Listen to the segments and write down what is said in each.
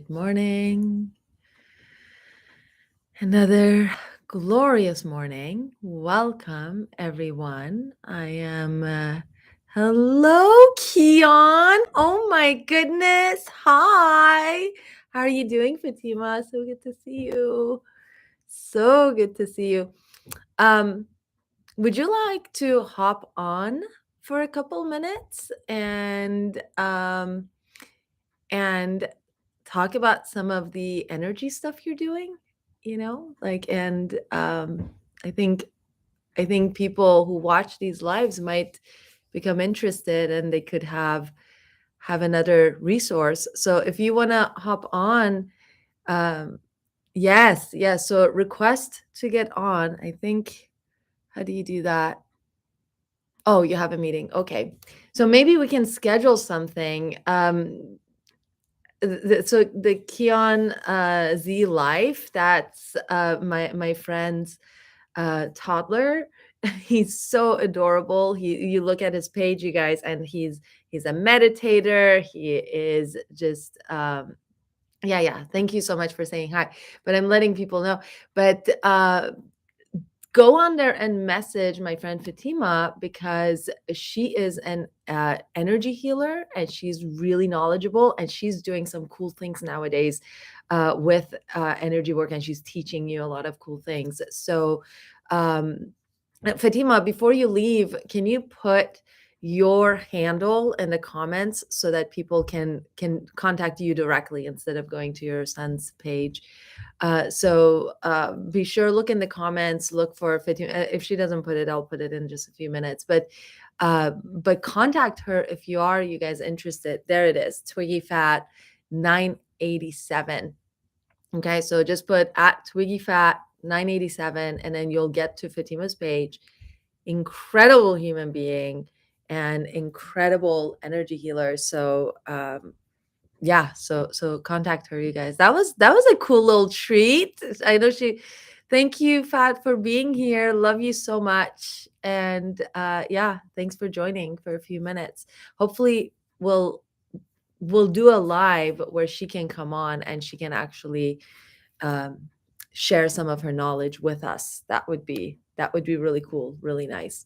Good morning. Another glorious morning. Welcome, everyone. I am. Hello, Kian. Oh my goodness. Hi. How are you doing, Fatima? So good to see you. So good to see you. Would you like to hop on for a couple minutes and talk about some of the energy stuff you're doing, I think people who watch these lives might become interested and they could have another resource. So if you want to hop on, um yes, so request to get on. I think, how do you do that? Oh, you have a meeting. Okay. So maybe we can schedule something. So the Kion Z Life, that's my friend's toddler. He's so adorable. You look at his page, you guys, and he's a meditator. He is just yeah. Thank you so much for saying hi. But I'm letting people know. But go on there and message my friend Fatima, because she is an energy healer and she's really knowledgeable and she's doing some cool things nowadays with energy work, and she's teaching you a lot of cool things. So Fatima, before you leave, can you put your handle in the comments so that people can contact you directly instead of going to your son's page? So be sure, look in the comments, look for Fatima. If she doesn't put it, I'll put it in just a few minutes. But contact her if you guys interested. There it is, Twiggy Fat 987. Okay, so just put at Twiggy Fat 987, and then you'll get to Fatima's page. Incredible human being and incredible energy healer. So yeah, so contact her, you guys. That was a cool little treat. I know she. Thank you, Fat, for being here. Love you so much. And yeah, thanks for joining for a few minutes. Hopefully we'll do a live where she can come on and she can actually share some of her knowledge with us. That would be really cool, really nice.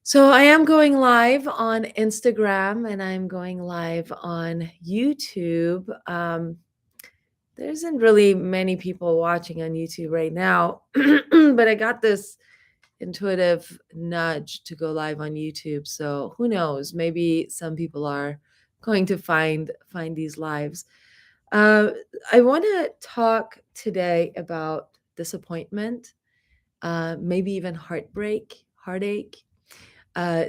So I am going live on Instagram and I'm going live on YouTube. There isn't really many people watching on YouTube right now, but I got this intuitive nudge to go live on YouTube. So who knows? Maybe some people are going to find these lives. I want to talk today about disappointment, maybe even heartache, uh,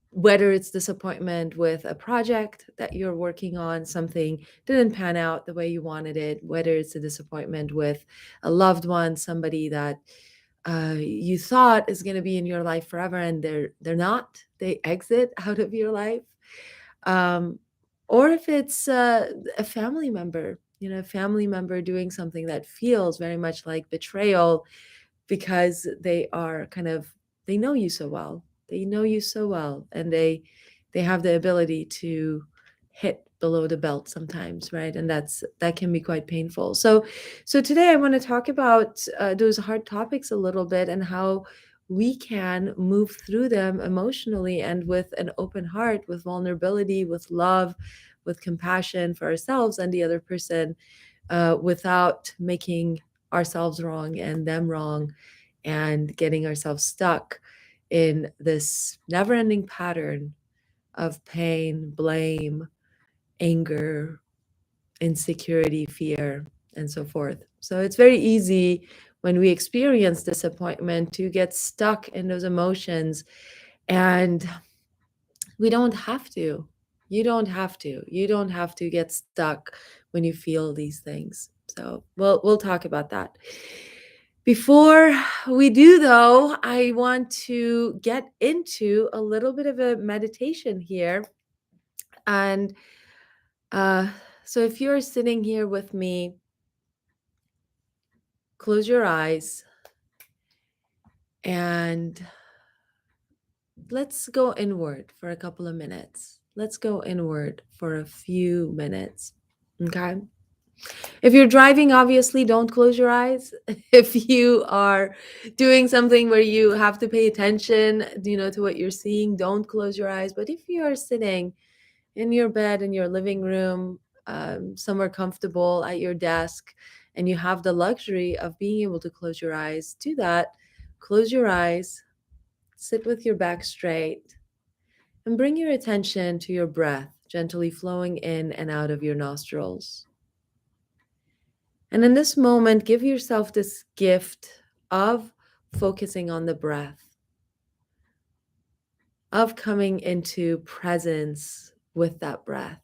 whether it's disappointment with a project that you're working on, something didn't pan out the way you wanted it, whether it's a disappointment with a loved one, somebody that you thought is going to be in your life forever and they're not, they exit out of your life. Or if it's a family member, a family member doing something that feels very much like betrayal, because they are they know you so well. They know you so well, and they have the ability to hit below the belt sometimes, right? And that can be quite painful. So today I want to talk about those hard topics a little bit, and how we can move through them emotionally and with an open heart, with vulnerability, with love, with compassion for ourselves and the other person, without making ourselves wrong and them wrong, and getting ourselves stuck in this never-ending pattern of pain, blame, anger, insecurity, fear, and so forth. So it's very easy when we experience disappointment to get stuck in those emotions, and we don't have to. You don't have to. You don't have to get stuck when you feel these things. So we'll talk about that. Before we do, though, I want to get into a little bit of a meditation here. And so if you're sitting here with me, close your eyes and let's go inward for a couple of minutes. Let's go inward for a few minutes. Okay. If you're driving, obviously don't close your eyes. If you are doing something where you have to pay attention, to what you're seeing, don't close your eyes. But if you are sitting in your bed in your living room, somewhere comfortable at your desk, and you have the luxury of being able to close your eyes, do that. Close your eyes, sit with your back straight, and bring your attention to your breath, gently flowing in and out of your nostrils. And in this moment, give yourself this gift of focusing on the breath, of coming into presence with that breath,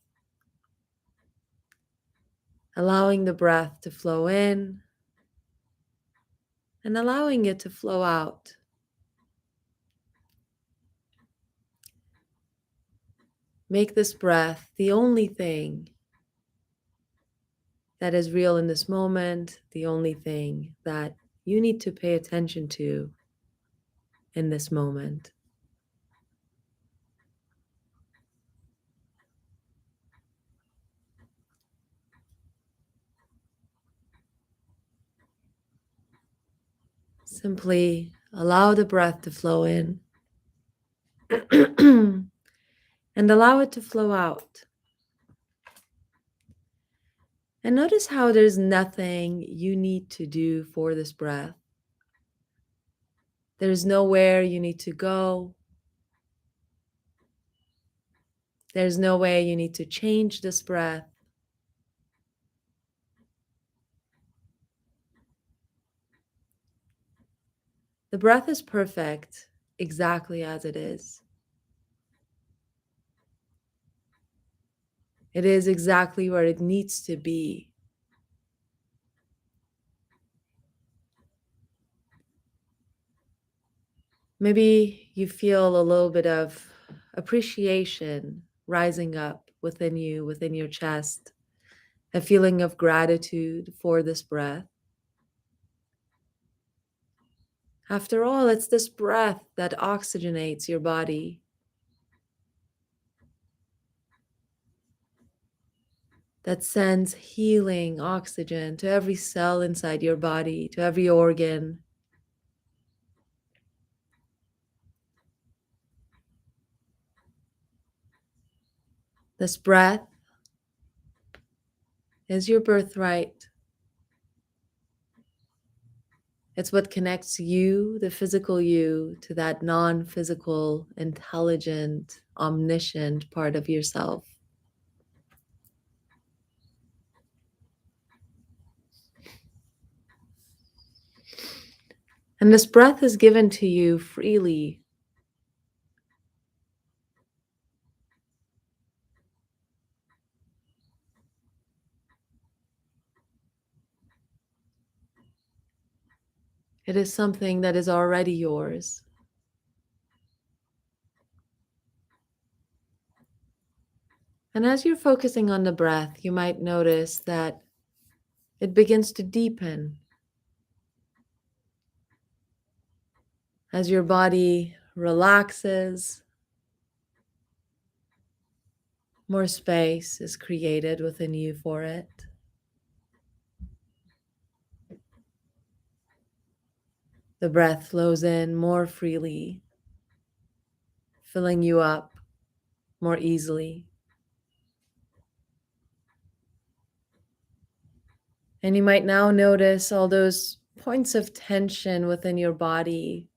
allowing the breath to flow in and allowing it to flow out. Make this breath the only thing that is real in this moment, the only thing that you need to pay attention to in this moment. Simply allow the breath to flow in and allow it to flow out. And notice how there's nothing you need to do for this breath. There's nowhere you need to go. There's no way you need to change this breath. The breath is perfect exactly as it is. It is exactly where it needs to be. Maybe you feel a little bit of appreciation rising up within you, within your chest, a feeling of gratitude for this breath. After all, it's this breath that oxygenates your body, that sends healing oxygen to every cell inside your body, to every organ. This breath is your birthright. It's what connects you, the physical you, to that non-physical, intelligent, omniscient part of yourself. And this breath is given to you freely. It is something that is already yours. And as you're focusing on the breath, you might notice that it begins to deepen as your body relaxes. More space is created within you for it. The breath flows in more freely, filling you up more easily. And you might now notice all those points of tension within your body,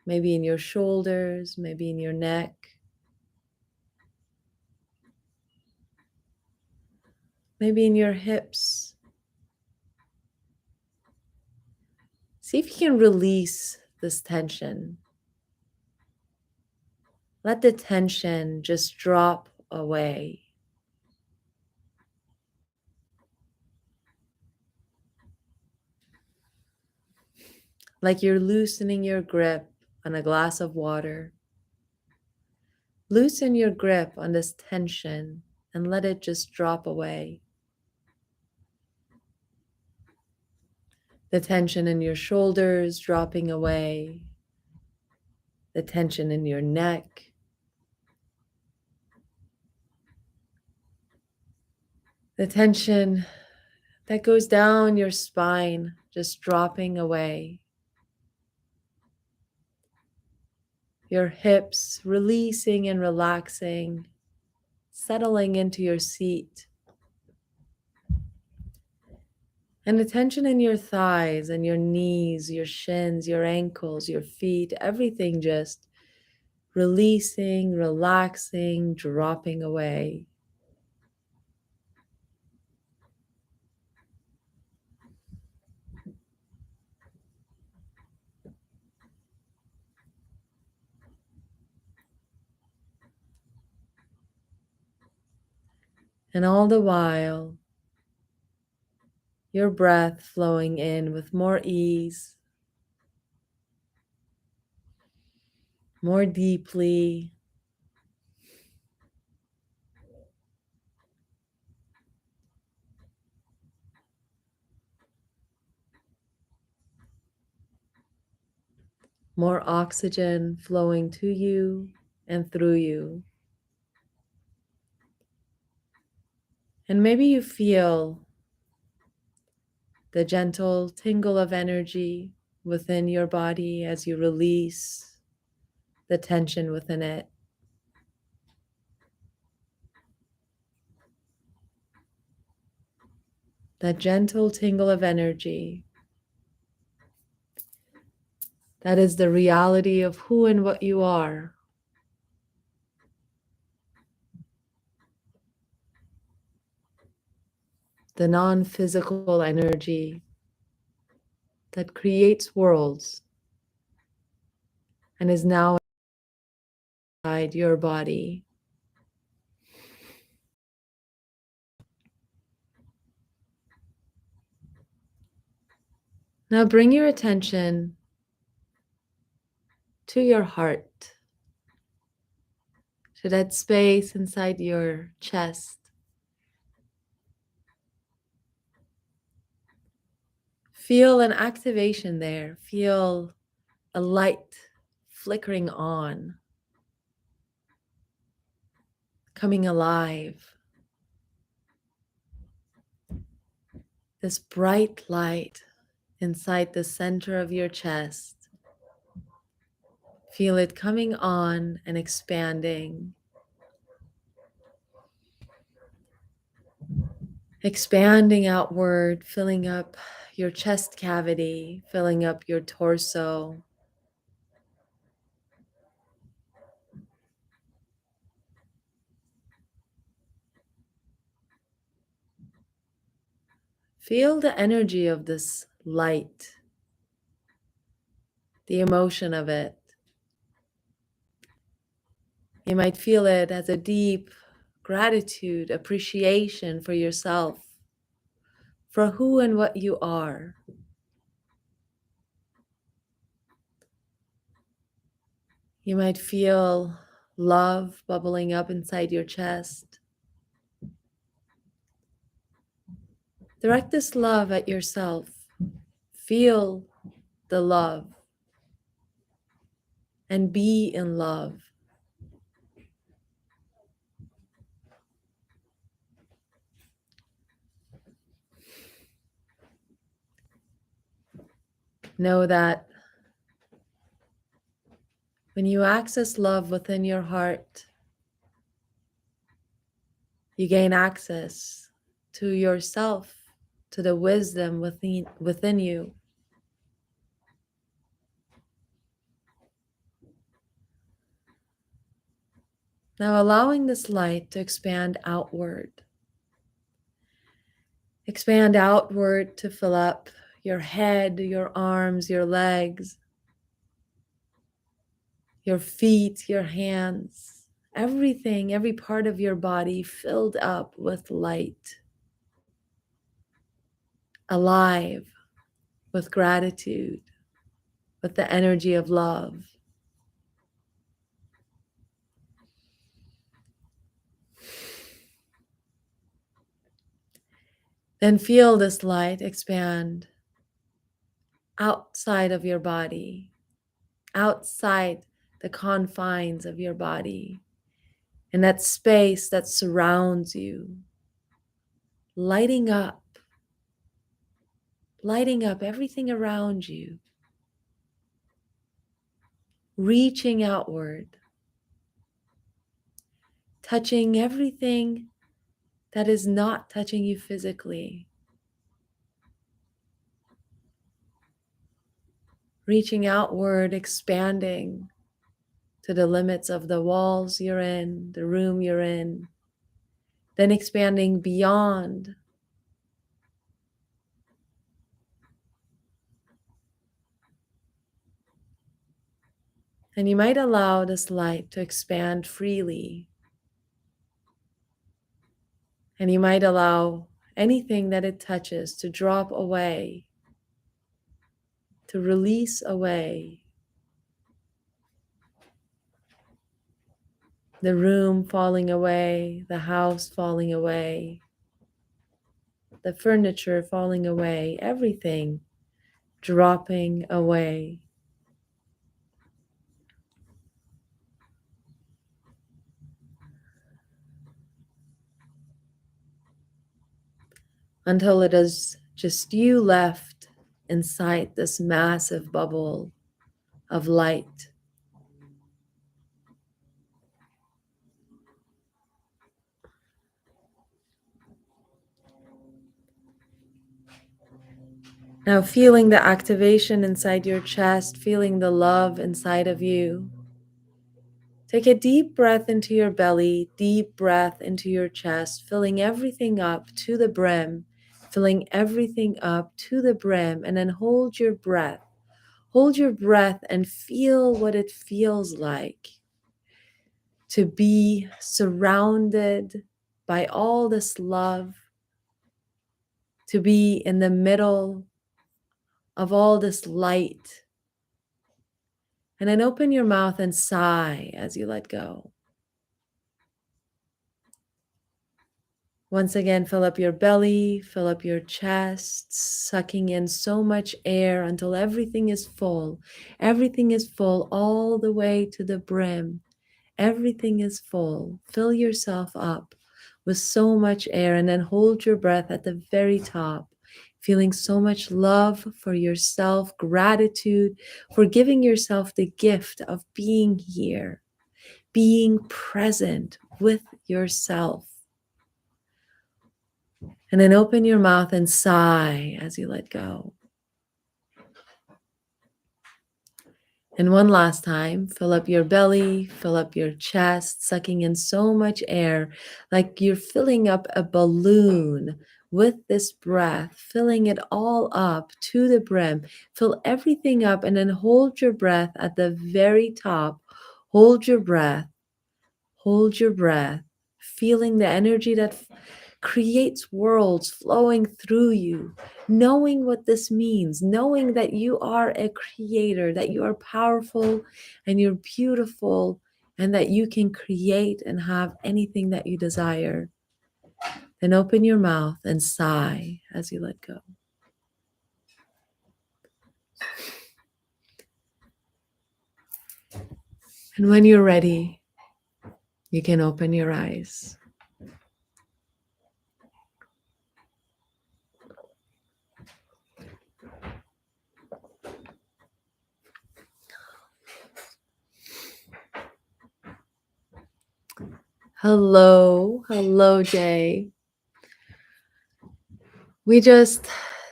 maybe in your shoulders, maybe in your neck, maybe in your hips. See if you can release this tension. Let the tension just drop away. Like you're loosening your grip on a glass of water. Loosen your grip on this tension and let it just drop away. The tension in your shoulders dropping away. The tension in your neck. The tension that goes down your spine, just dropping away. Your hips releasing and relaxing, settling into your seat. And the tension in your thighs and your knees, your shins, your ankles, your feet, everything just releasing, relaxing, dropping away. And all the while, your breath flowing in with more ease, more deeply. More oxygen flowing to you and through you. And maybe you feel the gentle tingle of energy within your body as you release the tension within it. That gentle tingle of energy. That is the reality of who and what you are. The non-physical energy that creates worlds and is now inside your body. Now bring your attention to your heart, to that space inside your chest. Feel an activation there. Feel a light flickering on, coming alive. This bright light inside the center of your chest. Feel it coming on and expanding. Expanding outward, filling up your chest cavity, filling up your torso. Feel the energy of this light, the emotion of it. You might feel it as a deep gratitude, appreciation for yourself, for who and what you are. You might feel love bubbling up inside your chest. Direct this love at yourself. Feel the love and be in love. Know that when you access love within your heart, you gain access to yourself, to the wisdom within you. Now allowing this light to expand outward. Expand outward to fill up your head, your arms, your legs, your feet, your hands, everything, every part of your body filled up with light, alive with gratitude, with the energy of love. Then feel this light expand outside of your body, outside the confines of your body, in that space that surrounds you, lighting up lighting up everything around you, reaching outward, touching everything that is not touching you physically, reaching outward, expanding to the limits of the walls you're in, the room you're in, then expanding beyond. And you might allow this light to expand freely. And you might allow anything that it touches to drop away, to release away. The room falling away, the house falling away, the furniture falling away, everything dropping away. Until it is just you left inside this massive bubble of light. Now feeling the activation inside your chest, feeling the love inside of you. Take a deep breath into your belly, deep breath into your chest, filling everything up to the brim, filling everything up to the brim, and then hold your breath. Hold your breath and feel what it feels like to be surrounded by all this love, to be in the middle of all this light. And then open your mouth and sigh as you let go. Once again, fill up your belly, fill up your chest, sucking in so much air until everything is full. Everything is full all the way to the brim. Everything is full. Fill yourself up with so much air and then hold your breath at the very top, feeling so much love for yourself, gratitude for giving yourself the gift of being here, being present with yourself. And then open your mouth and sigh as you let go. And one last time, fill up your belly, fill up your chest, sucking in so much air, like you're filling up a balloon with this breath, filling it all up to the brim. Fill everything up and then hold your breath at the very top. Hold your breath, feeling the energy that creates worlds flowing through you, knowing what this means, knowing that you are a creator, that you are powerful and you're beautiful, and that you can create and have anything that you desire. Then open your mouth and sigh as you let go. And when you're ready, you can open your eyes. Hello, Jay. We just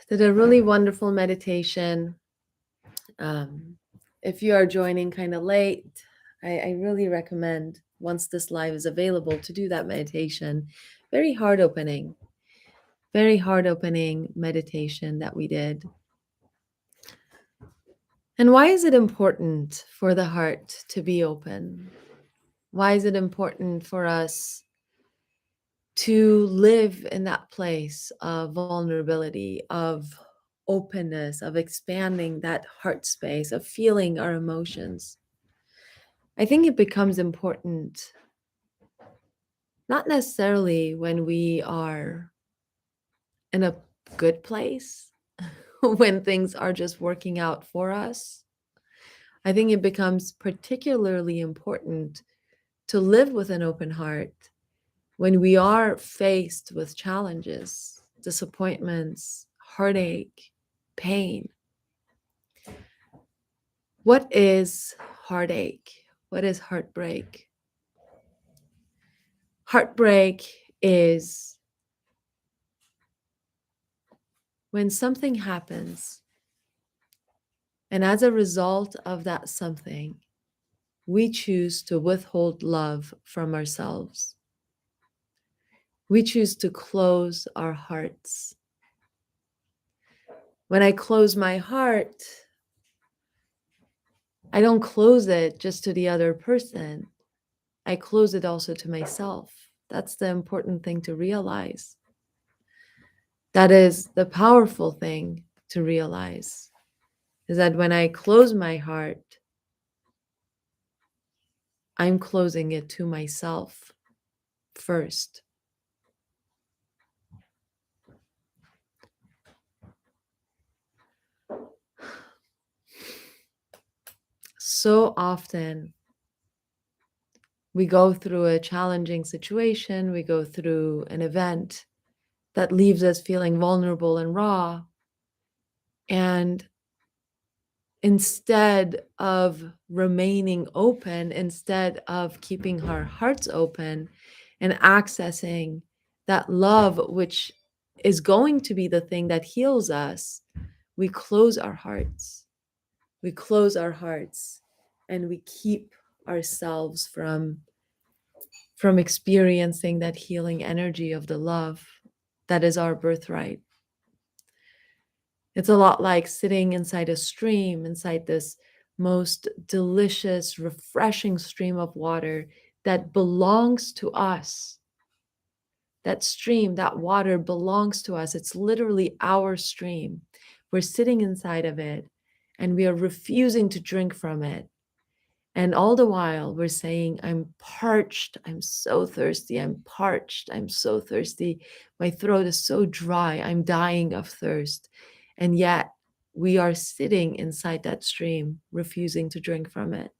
did a really wonderful meditation. If you are joining kind of late, I really recommend, once this live is available, to do that meditation. Very heart opening meditation that we did. And why is it important for the heart to be open? Why is it important for us to live in that place of vulnerability, of openness, of expanding that heart space, of feeling our emotions? I think it becomes important not necessarily when we are in a good place, when things are just working out for us. I think it becomes particularly important to live with an open heart when we are faced with challenges, disappointments, heartache, pain. What is heartache? What is heartbreak? Heartbreak is when something happens, and as a result of that something, we choose to withhold love from ourselves. We choose to close our hearts. When I close my heart, I don't close it just to the other person. I close it also to myself. That's the important thing to realize. That is the powerful thing to realize, is that when I close my heart, I'm closing it to myself first. So often we go through a challenging situation, we go through an event that leaves us feeling vulnerable and raw. And instead of remaining open, instead of keeping our hearts open and accessing that love, which is going to be the thing that heals us, we close our hearts. We close our hearts and we keep ourselves from experiencing that healing energy of the love that is our birthright. It's a lot like sitting inside a stream, inside this most delicious, refreshing stream of water that belongs to us. That stream, that water belongs to us. It's literally our stream. We're sitting inside of it and we are refusing to drink from it. And all the while, we're saying, I'm parched. I'm so thirsty. I'm parched. I'm so thirsty. My throat is so dry. I'm dying of thirst. And yet, we are sitting inside that stream, refusing to drink from it.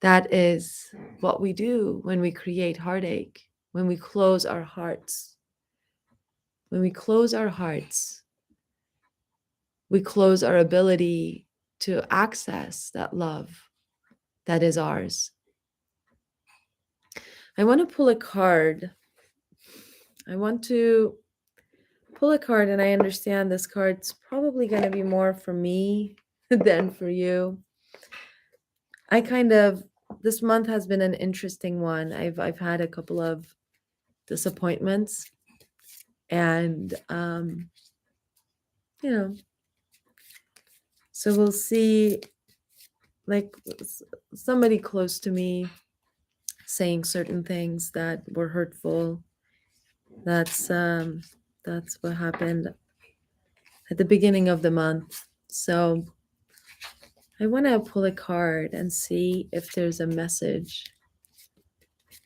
That is what we do when we create heartache, when we close our hearts. When we close our hearts, we close our ability to access that love that is ours. I want to pull a card. I want to pull a card, and I understand this card's probably going to be more for me than for you. This month has been an interesting one. I've had a couple of disappointments, and so we'll see, like somebody close to me saying certain things that were hurtful. That's what happened at the beginning of the month. So I want to pull a card and see if there's a message.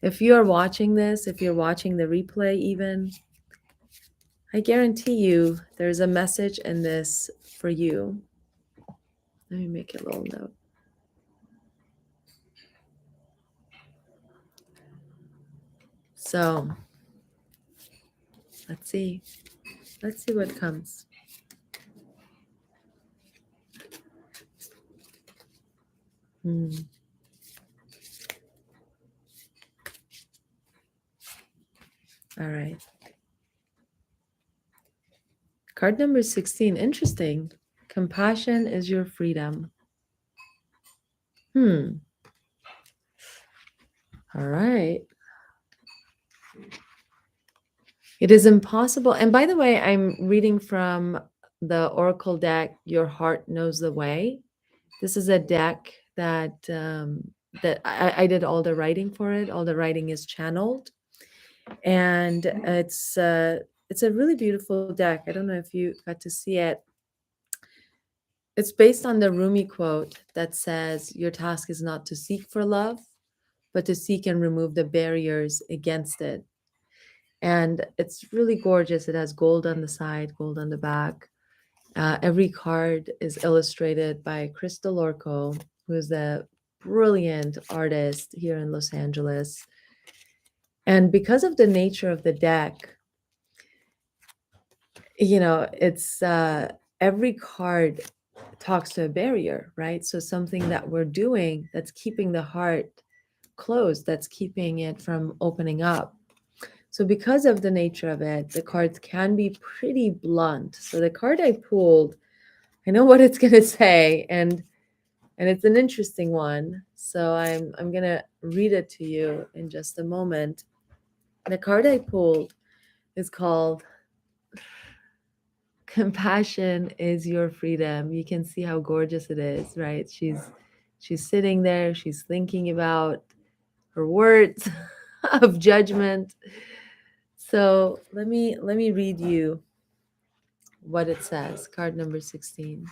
If you are watching this, if you're watching the replay even, I guarantee you there's a message in this for you. Let me make a little note. So let's see. Let's see what comes. All right. Card number 16. Interesting. Compassion is your freedom. All right. It is impossible. And by the way, I'm reading from the Oracle deck, Your Heart Knows the Way. This is a deck that I did all the writing for it. All the writing is channeled. And it's a really beautiful deck. I don't know if you got to see it. It's based on the Rumi quote that says, your task is not to seek for love, but to seek and remove the barriers against it. And it's really gorgeous. It has gold on the side, gold on the back. Every card is illustrated by Crystal Orco, who is a brilliant artist here in Los Angeles. And because of the nature of the deck, it's every card talks to a barrier, right? So something that we're doing that's keeping the heart closed, that's keeping it from opening up. So because of the nature of it, the cards can be pretty blunt. So the card I pulled, I know what it's going to say, and it's an interesting one. So I'm going to read it to you in just a moment. The card I pulled is called Compassion is Your Freedom. You can see how gorgeous it is, right? She's sitting there, she's thinking about her words of judgment. So let me read you what it says. Card number 16.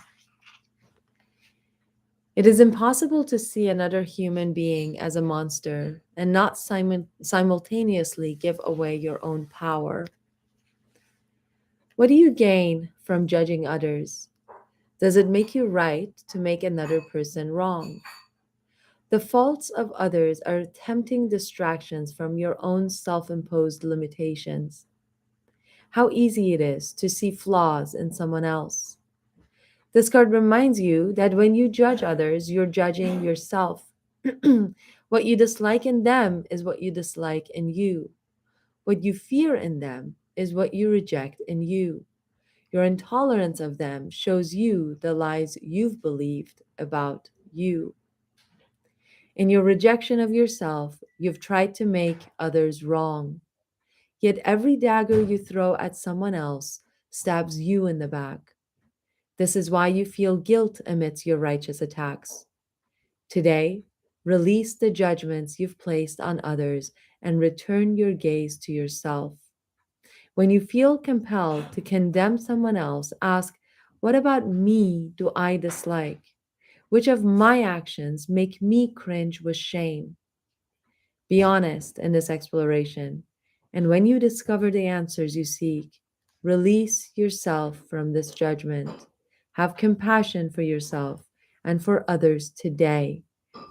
It is impossible to see another human being as a monster and not simultaneously give away your own power. What do you gain from judging others? Does it make you right to make another person wrong? The faults of others are tempting distractions from your own self imposed limitations. How easy it is to see flaws in someone else. This card reminds you that when you judge others, you're judging yourself. What you dislike in them is what you dislike in you. What you fear in them is what you reject in you. Your intolerance of them shows you the lies you've believed about you. In your rejection of yourself, you've tried to make others wrong. Yet every dagger you throw at someone else stabs you in the back. This is why you feel guilt amidst your righteous attacks. Today, release the judgments you've placed on others and return your gaze to yourself. When you feel compelled to condemn someone else, ask, what about me do I dislike? Which of my actions make me cringe with shame? Be honest in this exploration. And when you discover the answers you seek, release yourself from this judgment. Have compassion for yourself and for others today,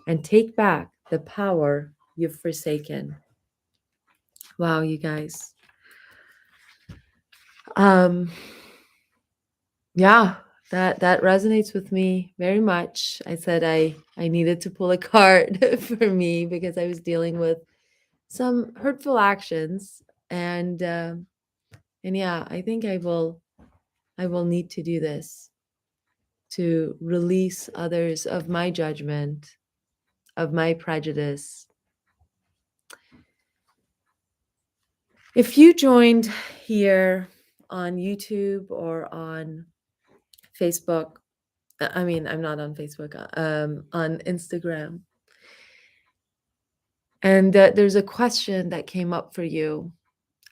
and take back the power you've forsaken. Wow, you guys. Um, yeah, that resonates with me very much. I said I needed to pull a card for me because I was dealing with some hurtful actions, and yeah, I think I will need to do this to release others of my judgment, of my prejudice. If you joined here on YouTube or on Facebook, I mean, I'm not on Facebook, on Instagram, and there's a question that came up for you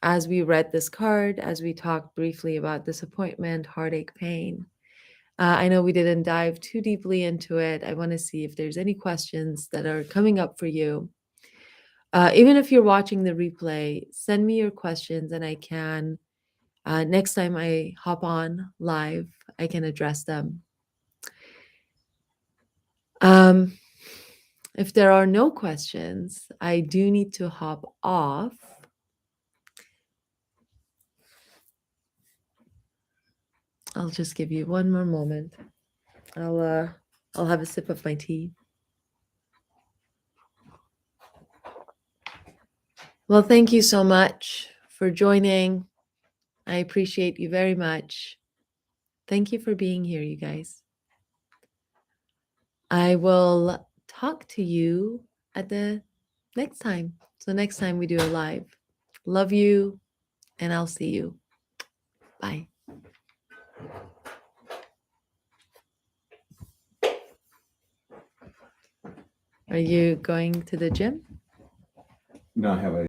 as we read this card, as we talked briefly about disappointment, heartache, pain. I know we didn't dive too deeply into it. I want to see if there's any questions that are coming up for you. Even if you're watching the replay, send me your questions and I can, next time I hop on live, I can address them. Um, if there are no questions, I do need to hop off. I'll just give you one more moment. I'll have a sip of my tea. Well, thank you so much for joining. I appreciate you very much. Thank you for being here, you guys. I will talk to you at the next time. So, next time we do a live. Love you, and I'll see you. Bye. Are you going to the gym? No, I have a